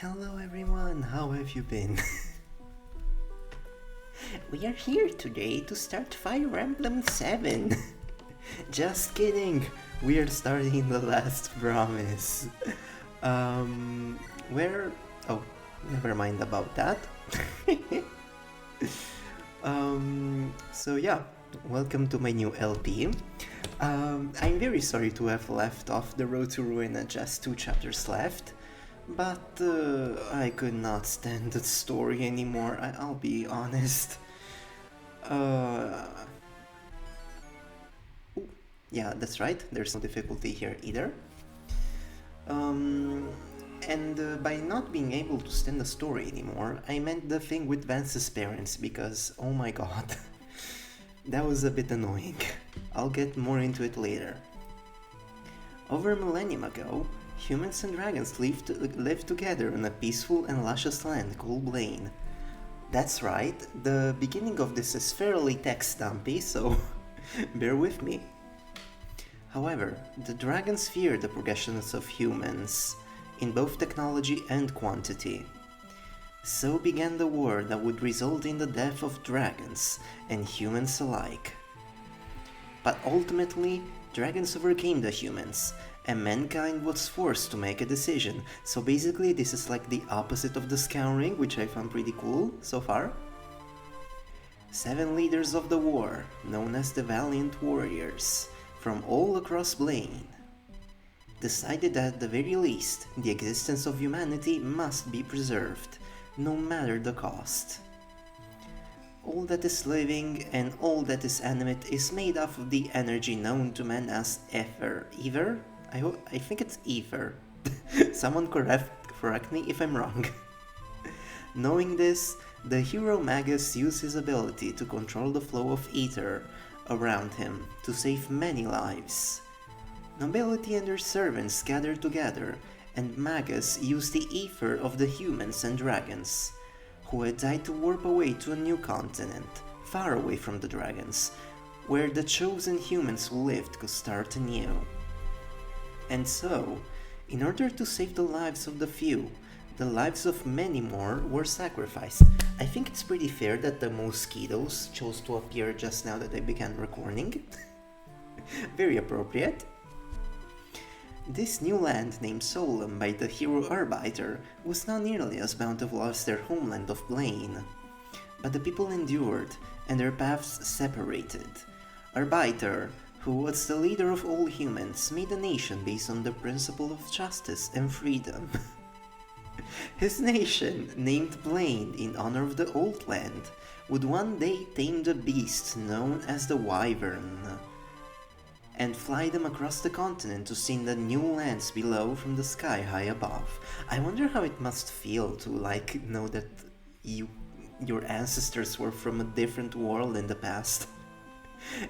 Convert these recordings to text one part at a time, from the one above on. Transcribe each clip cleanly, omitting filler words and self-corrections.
Hello everyone, how have you been? We are here today to start Fire Emblem 7. Just kidding, we are starting the last promise. Oh, never mind about that. So yeah, welcome to my new LP. I'm very sorry to have left off the Road to Ruin at just 2 chapters left. But I could not stand the story anymore, I'll be honest. Yeah, that's right, there's no difficulty here either. And by not being able to stand the story anymore, I meant the thing with Vance's parents because, oh my god, that was a bit annoying. I'll get more into it later. Over a millennium ago, humans and dragons lived together on a peaceful and luscious land called Blaine. That's right, the beginning of this is fairly text-dumpy, so bear with me. However, the dragons feared the progressions of humans, in both technology and quantity. So began the war that would result in the death of dragons and humans alike. But ultimately, dragons overcame the humans, and mankind was forced to make a decision. So basically this is like the opposite of the Scouring, which I found pretty cool so far. 7 leaders of the war, known as the Valiant Warriors, from all across Blaine, decided that at the very least, the existence of humanity must be preserved, no matter the cost. All that is living and all that is animate is made up of the energy known to man as ether. Ether? I think it's ether. Someone correct me if I'm wrong. Knowing this, the hero Magus used his ability to control the flow of ether around him to save many lives. Nobility and their servants gathered together, and Magus used the ether of the humans and dragons, who had died, to warp away to a new continent, far away from the dragons, where the chosen humans who lived could start anew. And so, in order to save the lives of the few, the lives of many more were sacrificed. I think it's pretty fair that the mosquitoes chose to appear just now that I began recording. Very appropriate. This new land named Solem by the hero Arbiter was not nearly as bountiful as their homeland of Blaine. But the people endured, and their paths separated. Arbiter, who was the leader of all humans, made a nation based on the principle of justice and freedom. His nation, named Blaine in honor of the old land, would one day tame the beast known as the Wyvern, and fly them across the continent to see the new lands below from the sky high above. I wonder how it must feel to know that your ancestors were from a different world in the past.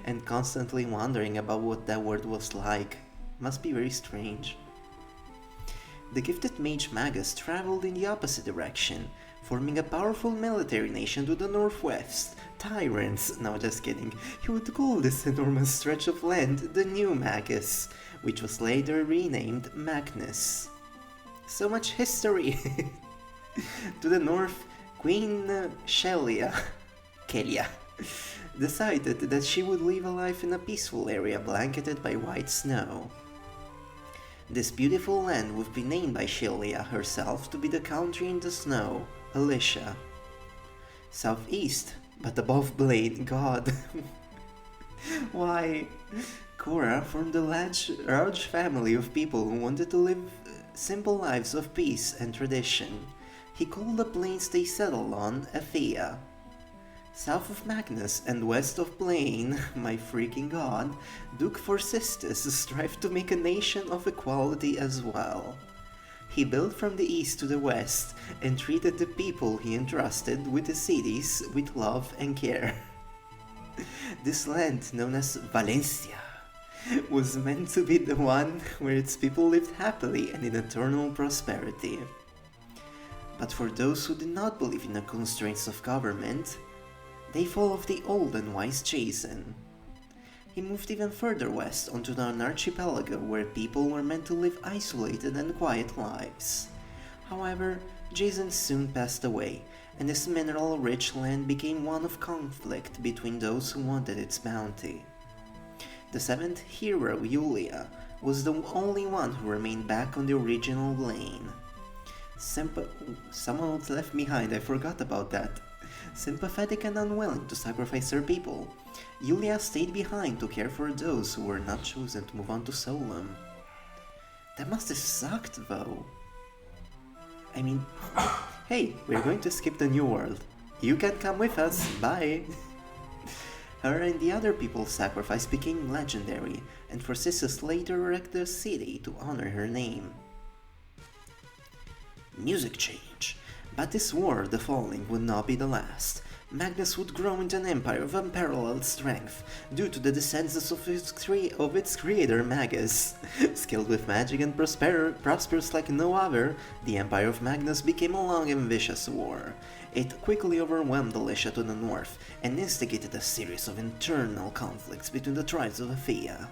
And constantly wondering about what that world was like. Must be very strange. The gifted mage Magus traveled in the opposite direction, forming a powerful military nation to the northwest. Tyrants, no, just kidding. He would call this enormous stretch of land the New Magus, which was later renamed Magnus. So much history! To the north, Queen Kelia decided that she would live a life in a peaceful area blanketed by white snow. This beautiful land would be named by Kelia herself to be the country in the snow, Alicia. Southeast, but above Blaine, God. Why? Cora formed a large family of people who wanted to live simple lives of peace and tradition. He called the plains they settled on Athea. South of Magnus and west of Blaine, my freaking god, Duke Forcistus strived to make a nation of equality as well. He built from the east to the west and treated the people he entrusted with the cities with love and care. This land, known as Valencia, was meant to be the one where its people lived happily and in eternal prosperity. But for those who did not believe in the constraints of government, they followed the old and wise Jason. He moved even further west onto an archipelago where people were meant to live isolated and quiet lives. However, Jason soon passed away, and this mineral-rich land became one of conflict between those who wanted its bounty. The seventh hero, Yulia, was the only one who remained back on the original lane. Someone was left behind, I forgot about that. Sympathetic and unwilling to sacrifice her people, Yulia stayed behind to care for those who were not chosen to move on to Solem. That must have sucked, though. I mean, hey, we're going to skip the New World. You can come with us, bye! Her and the other people's sacrifice became legendary, and Narcissus later erected a city to honor her name. Music change. But this war of the Falling would not be the last. Magnus would grow into an empire of unparalleled strength, due to the descendants of its creator Magus. Skilled with magic and prosperous like no other, the Empire of Magnus became a long and vicious war. It quickly overwhelmed Alicia to the north, and instigated a series of internal conflicts between the tribes of Athea.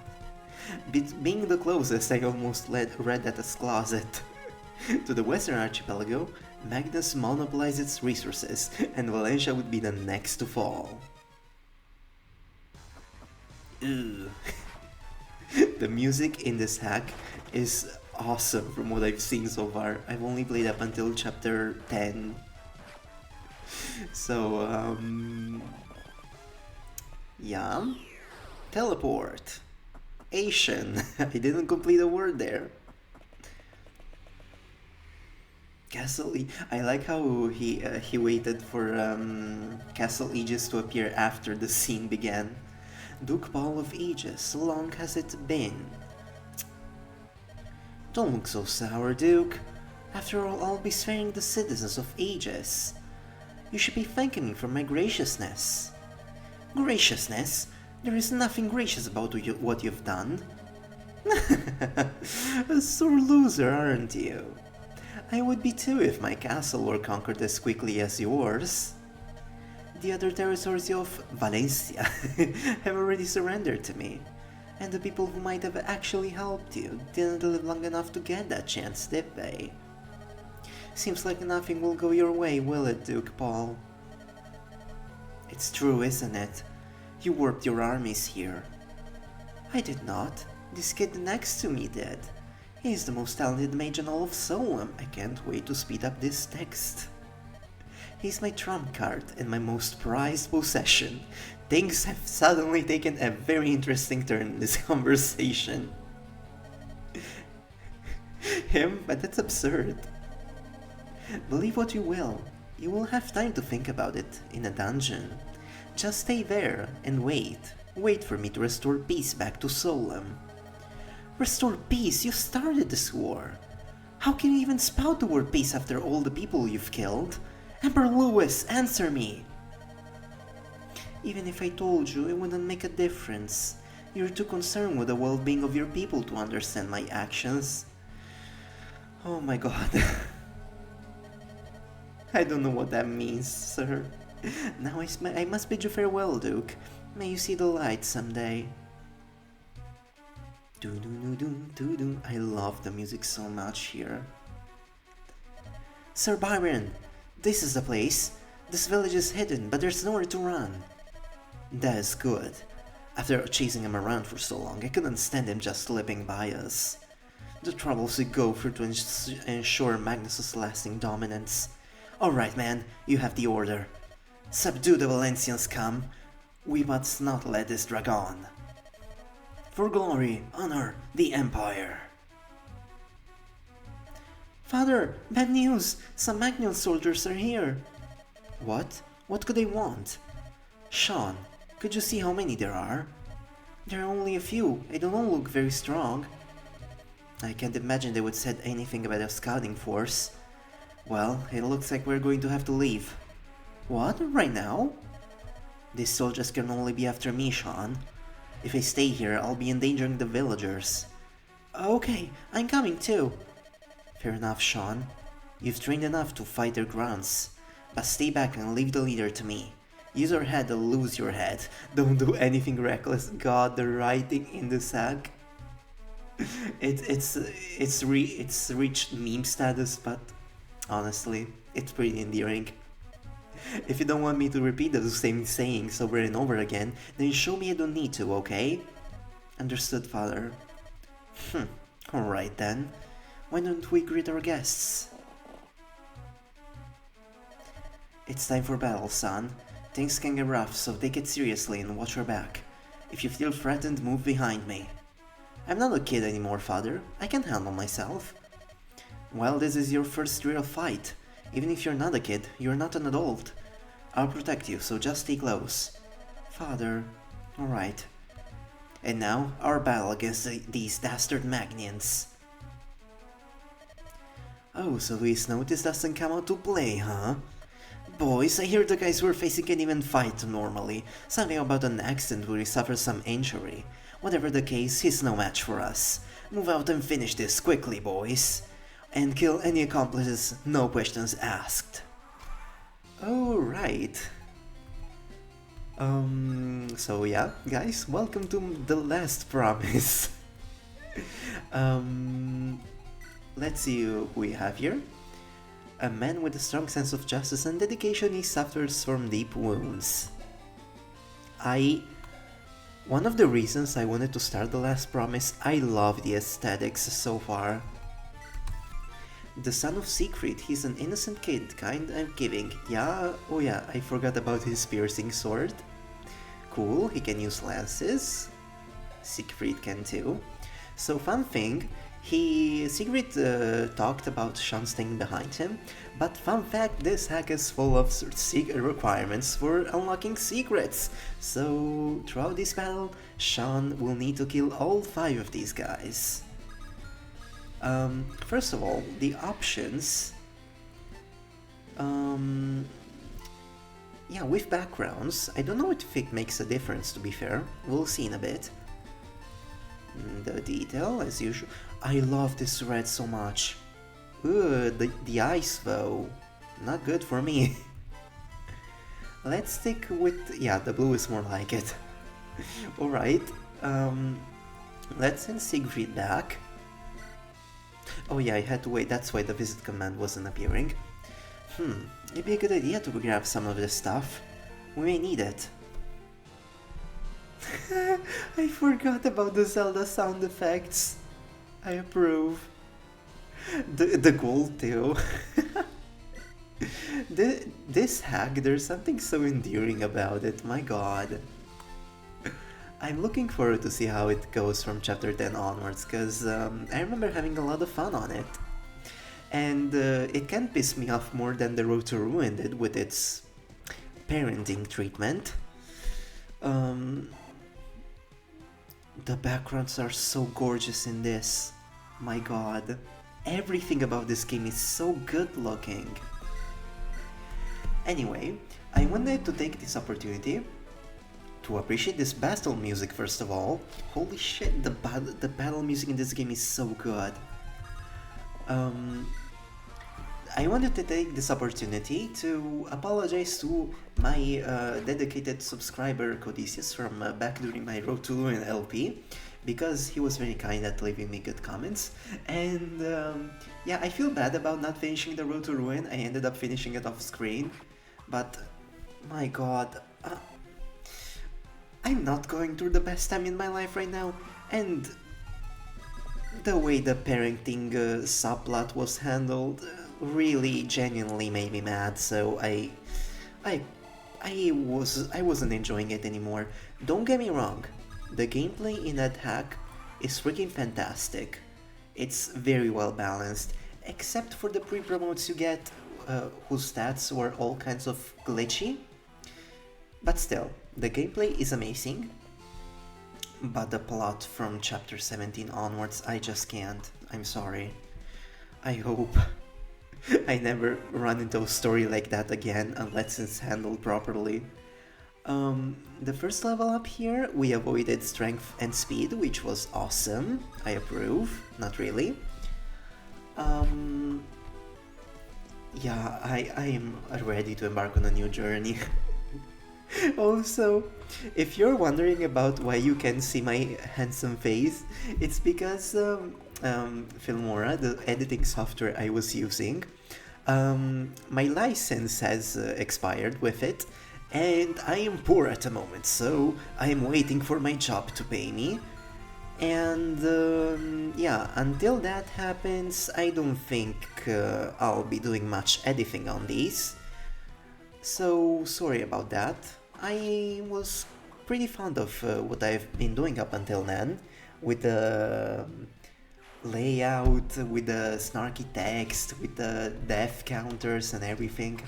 Being the closest, I almost read that as closet. To the western archipelago, Magnus monopolized its resources, and Valencia would be the next to fall. Ugh. The music in this hack is awesome from what I've seen so far. I've only played up until chapter 10. So, yeah. Teleport. Asian. I didn't complete a word there. Castle I like how he waited for Castle Aegis to appear after the scene began. Duke Paul of Aegis, long has it been? Don't look so sour, Duke. After all, I'll be sparing the citizens of Aegis. You should be thanking me for my graciousness. Graciousness? There is nothing gracious about what you've done. A sore loser, aren't you? I would be too if my castle were conquered as quickly as yours. The other territories of Valencia have already surrendered to me, and the people who might have actually helped you didn't live long enough to get that chance, did they? Seems like nothing will go your way, will it, Duke Paul? It's true, isn't it? You warped your armies here. I did not. This kid next to me did. He's the most talented mage in all of Solem. I can't wait to speed up this text. He's my trump card and my most prized possession. Things have suddenly taken a very interesting turn in this conversation. Him? But that's absurd. Believe what you will have time to think about it in a dungeon. Just stay there and wait. Wait for me to restore peace back to Solem. Restore peace? You started this war. How can you even spout the word peace after all the people you've killed? Emperor Louis, answer me! Even if I told you, it wouldn't make a difference. You're too concerned with the well-being of your people to understand my actions. Oh my god. I don't know what that means, sir. Now I must bid you farewell, Duke. May you see the light someday. I love the music so much here. Sir Byron, this is the place. This village is hidden, but there's nowhere to run. That is good. After chasing him around for so long, I couldn't stand him just slipping by us. The troubles we go through to ensure Magnus's lasting dominance. Alright, man, you have the order. Subdue the Valencians, come. We must not let this drag on. For glory, honor, the Empire. Father, bad news! Some Magnan soldiers are here. What? What could they want? Sean, could you see how many there are? There are only a few. They don't look very strong. I can't imagine they would said anything about a scouting force. Well, it looks like we're going to have to leave. What? Right now? These soldiers can only be after me, Sean. If I stay here, I'll be endangering the villagers. Okay, I'm coming too. Fair enough, Sean. You've trained enough to fight their grunts. But stay back and leave the leader to me. Use your head or lose your head. Don't do anything reckless. God, the writing in the sack. It's reached meme status, but Honestly, it's pretty endearing. If you don't want me to repeat the same sayings over and over again, then show me I don't need to, okay? Understood, father. Alright then. Why don't we greet our guests? It's time for battle, son. Things can get rough, so take it seriously and watch your back. If you feel threatened, move behind me. I'm not a kid anymore, father. I can handle myself. Well, this is your first real fight. Even if you're not a kid, you're not an adult. I'll protect you, so just stay close. Father. Alright. And now, our battle against these dastard Magnians. Oh, so Luis noticed doesn't come out to play, huh? Boys, I hear the guys we're facing can't even fight normally. Something about an accident where he suffered some injury. Whatever the case, he's no match for us. Move out and finish this quickly, boys. And kill any accomplices, no questions asked. Alright. So yeah, guys, welcome to the last promise. Let's see who we have here. A man with a strong sense of justice and dedication, he suffers from deep wounds. One of the reasons I wanted to start The Last Promise, I love the aesthetics so far. The son of Siegfried, he's an innocent kid, kind and giving. Yeah, oh yeah, I forgot about his piercing sword. Cool, he can use lances. Siegfried can too. So fun thing, Siegfried talked about Sean staying behind him, but fun fact, this hack is full of requirements for unlocking secrets. So throughout this battle, Sean will need to kill all 5 of these guys. First of all, the options. Yeah, with backgrounds, I don't know if it makes a difference, to be fair. We'll see in a bit. The detail, as usual. I love this red so much. Ooh, the eyes though. Not good for me. Let's stick with... yeah, the blue is more like it. Alright, let's send Siegfried back. Oh yeah, I had to wait, that's why the visit command wasn't appearing. It'd be a good idea to grab some of this stuff. We may need it. I forgot about the Zelda sound effects. I approve. The gold too. This hack, there's something so endearing about it, my god. I'm looking forward to see how it goes from chapter 10 onwards, cause I remember having a lot of fun on it. And it can't piss me off more than the Road to Ruin did with its parenting treatment. The backgrounds are so gorgeous in this. My god. Everything about this game is so good looking. Anyway, I wanted to take this opportunity to appreciate this battle music first of all. Holy shit, the battle music in this game is so good. I wanted to take this opportunity to apologize to my dedicated subscriber Codicius from back during my Road to Ruin LP, because he was very kind at leaving me good comments, and yeah, I feel bad about not finishing the Road to Ruin. I ended up finishing it off screen, but my god, I'm not going through the best time in my life right now, and the way the parenting subplot was handled really genuinely made me mad, so I wasn't enjoying it anymore. Don't get me wrong, the gameplay in that hack is freaking fantastic. It's very well balanced, except for the pre-promotes you get, whose stats were all kinds of glitchy. But still, the gameplay is amazing. But the plot from chapter 17 onwards, I just can't. I'm sorry. I hope I never run into a story like that again unless it's handled properly. The first level up here, we avoided strength and speed, which was awesome. I approve. Not really. Yeah, I am ready to embark on a new journey. Also, if you're wondering about why you can see my handsome face, it's because Filmora, the editing software I was using, My license has expired with it, and I am poor at the moment, so I am waiting for my job to pay me. And yeah, until that happens, I don't think I'll be doing much editing on these. So sorry about that. I was pretty fond of what I've been doing up until then, with the layout, with the snarky text, with the death counters and everything.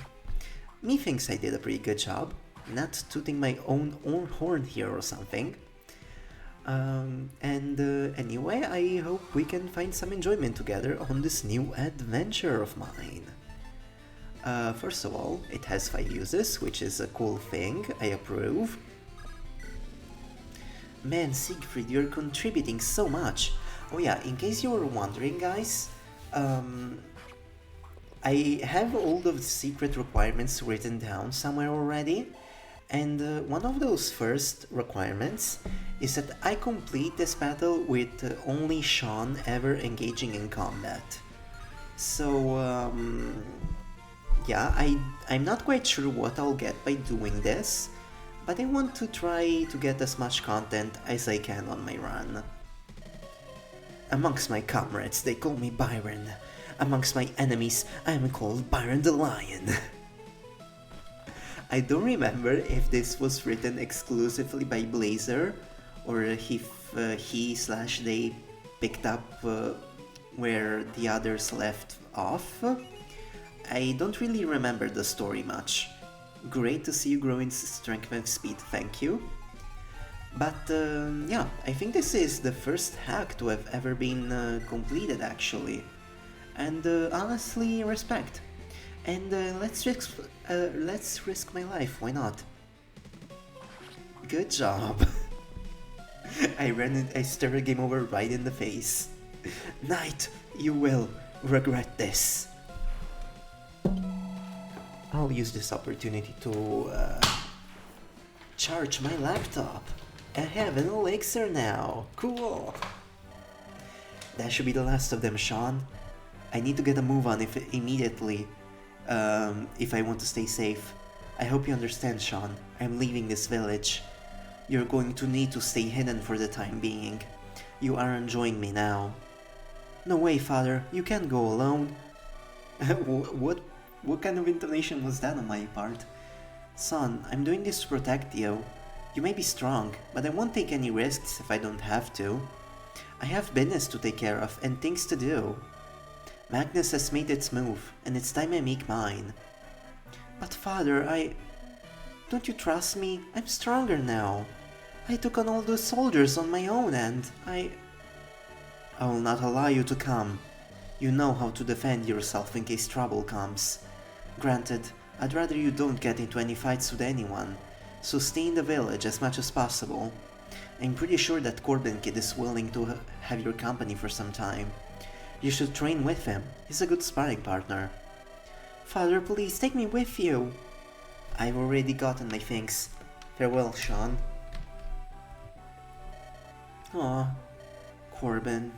Methinks I did a pretty good job, not tooting my own horn here or something. Anyway, I hope we can find some enjoyment together on this new adventure of mine. First of all, it has 5 uses, which is a cool thing, I approve. Man, Siegfried, you're contributing so much. Oh yeah, in case you were wondering, guys, I have all of the secret requirements written down somewhere already, and one of those first requirements is that I complete this battle with only Sean ever engaging in combat. So, yeah, I'm not quite sure what I'll get by doing this, but I want to try to get as much content as I can on my run. Amongst my comrades, they call me Byron. Amongst my enemies, I am called Byron the Lion. I don't remember if this was written exclusively by Blazer, or if he/they picked up where the others left off. I don't really remember the story much. Great to see you grow in strength and speed, thank you. But yeah, I think this is the first hack to have ever been completed actually. And honestly, respect. And let's risk my life, why not? Good job. I stared a game over right in the face. Knight, you will regret this. I'll use this opportunity to charge my laptop. I have an elixir now. Cool. That should be the last of them, Sean. I need to get a move on immediately if I want to stay safe. I hope you understand, Sean. I'm leaving this village. You're going to need to stay hidden for the time being. You aren't joining me now. No way, father. You can't go alone. What kind of intonation was that on my part? Son, I'm doing this to protect you. You may be strong, but I won't take any risks if I don't have to. I have business to take care of and things to do. Magnus has made its move, and it's time I make mine. But father, Don't you trust me? I'm stronger now. I took on all those soldiers on my own and I will not allow you to come. You know how to defend yourself in case trouble comes. Granted, I'd rather you don't get into any fights with anyone, so stay in the village as much as possible. I'm pretty sure that Corbin kid is willing to have your company for some time. You should train with him, he's a good sparring partner. Father, please take me with you. I've already gotten my things. Farewell, Sean. Aw, Corbin.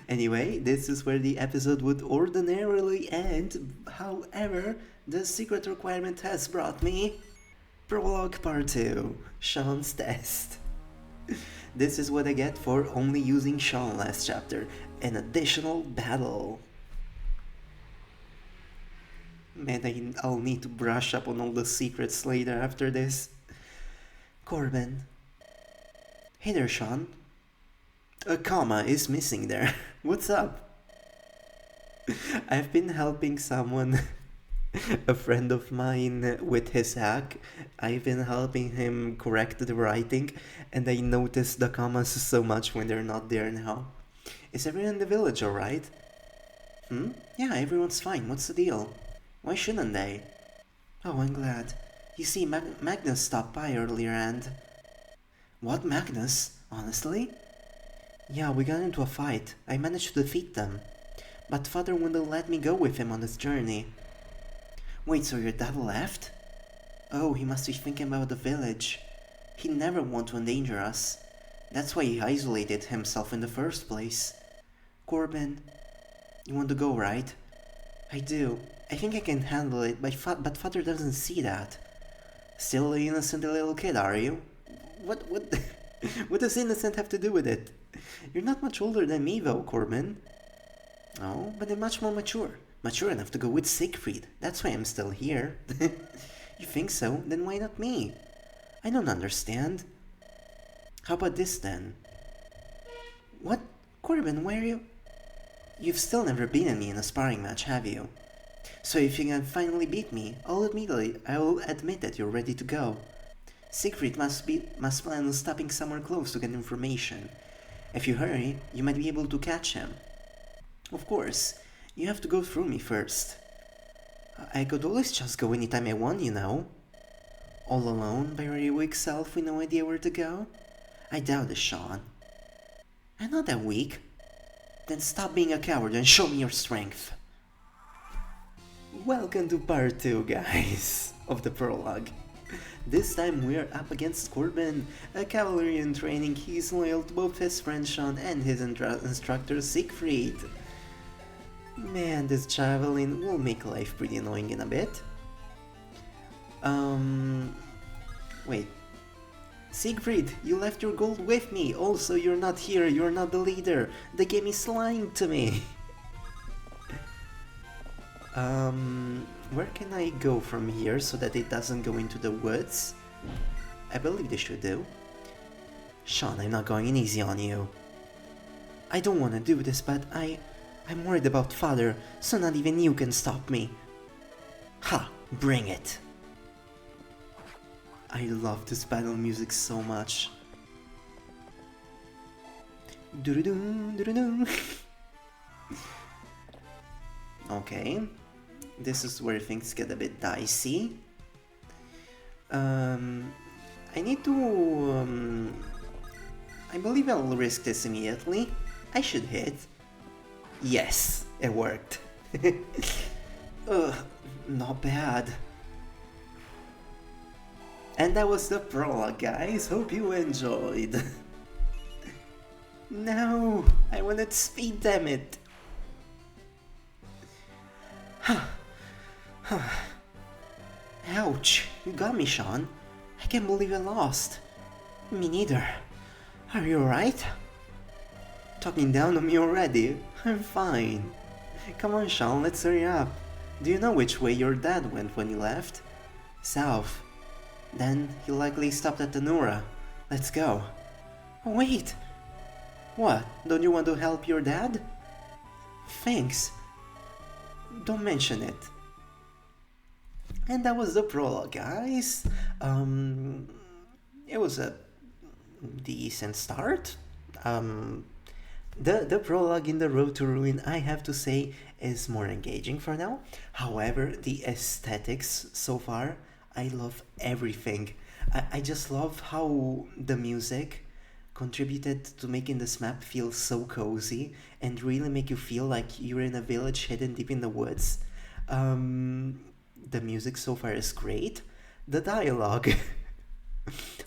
Anyway, this is where the episode would ordinarily end. However, the secret requirement has brought me Prologue Part 2, Sean's Test. This is what I get for only using Sean last chapter, an additional battle. Man, I'll need to brush up on all the secrets later after this. Corbin. Hey there, Sean. A comma is missing there. What's up? I've been helping someone, a friend of mine, with his hack. I've been helping him correct the writing, and I noticed the commas so much when they're not there now. Is everyone in the village alright? Yeah, everyone's fine. What's the deal? Why shouldn't they? Oh, I'm glad. You see, Magnus stopped by earlier and... What, Magnus? Honestly? Yeah, we got into a fight. I managed to defeat them. But Father wouldn't let me go with him on this journey. Wait, so your dad left? Oh, he must be thinking about the village. He never want to endanger us. That's why he isolated himself in the first place. Corbin, You want to go, right? I do. I think I can handle it, but father doesn't see that. Still an innocent little kid, are you? What, what does innocent have to do with it? You're not much older than me, though, Corbin. Oh, but I'm much more mature. Mature enough to go with Siegfried. That's why I'm still here. You think so? Then why not me? I don't understand. How about this, then? What? Corbin, why are you... You've still never beaten me in a sparring match, have you? So if you can finally beat me, I'll admit that you're ready to go. Siegfried must plan on stopping somewhere close to get information. If you hurry, you might be able to catch him. Of course, you have to go through me first. I could always just go anytime I want, you know. All alone, by your weak self with no idea where to go? I doubt it, Sean. I'm not that weak. Then stop being a coward and show me your strength. Welcome to part 2, guys, of the prologue. This time we're up against Corbin, a cavalry in training. He's loyal to both his friend Sean and his instructor Siegfried. Man, this javelin will make life pretty annoying in a bit. Wait. Siegfried, you left your gold with me. Also, you're not here, you're not the leader. The game is lying to me. Where can I go from here so that it doesn't go into the woods? I believe they should do. Sean, I'm not going easy on you. I don't want to do this, but I'm worried about father, so not even you can stop me. Ha! Bring it! I love this battle music so much. Doo-doo-doo, doo-doo-doo. Okay, this is where things get a bit dicey. I need to... I believe I'll risk this immediately. I should hit. Yes, it worked. Ugh, not bad. And that was the prologue, guys. Hope you enjoyed. No, I wanted speed, damn it. Ouch, you got me, Sean. I can't believe I lost. Me neither. Are you alright? Talking down on me already? I'm fine. Come on, Sean, let's hurry up. Do you know which way your dad went when he left? South. Then he likely stopped at the Nura. Let's go. Oh, wait! What? Don't you want to help your dad? Thanks. Don't mention it. And that was the prologue, guys. It was a decent start. The prologue in the Road to Ruin, I have to say, is more engaging for now. However, the aesthetics so far, I love everything. I just love how the music contributed to making this map feel so cozy and really make you feel like you're in a village hidden deep in the woods. The music so far is great. The dialogue,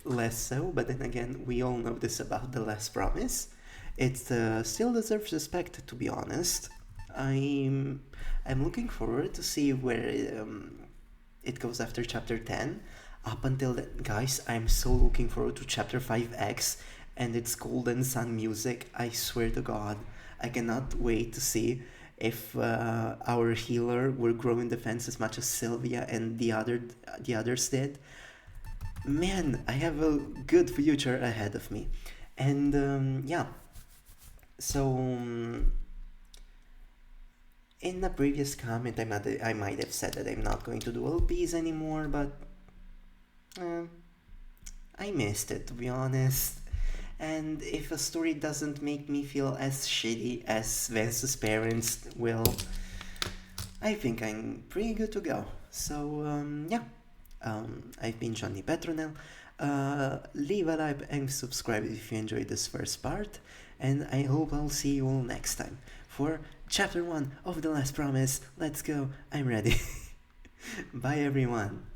less so, but then again, we all know this about The Last Promise. It still deserves respect, to be honest. I'm looking forward to see where it goes after chapter 10. Up until then, guys, I'm so looking forward to chapter 5X and its Golden Sun music. I swear to God, I cannot wait to see if our healer will grow in defense as much as Sylvia and the others did. Man, I have a good future ahead of me. And yeah, so in the previous comment I might have said that I'm not going to do LPs anymore, but I missed it, to be honest. And if a story doesn't make me feel as shitty as Vance's parents will, I think I'm pretty good to go. So yeah, I've been Johnny Petronel. Leave a like and subscribe if you enjoyed this first part, and I hope I'll see you all next time for chapter 1 of The Last Promise. Let's go, I'm ready. Bye everyone.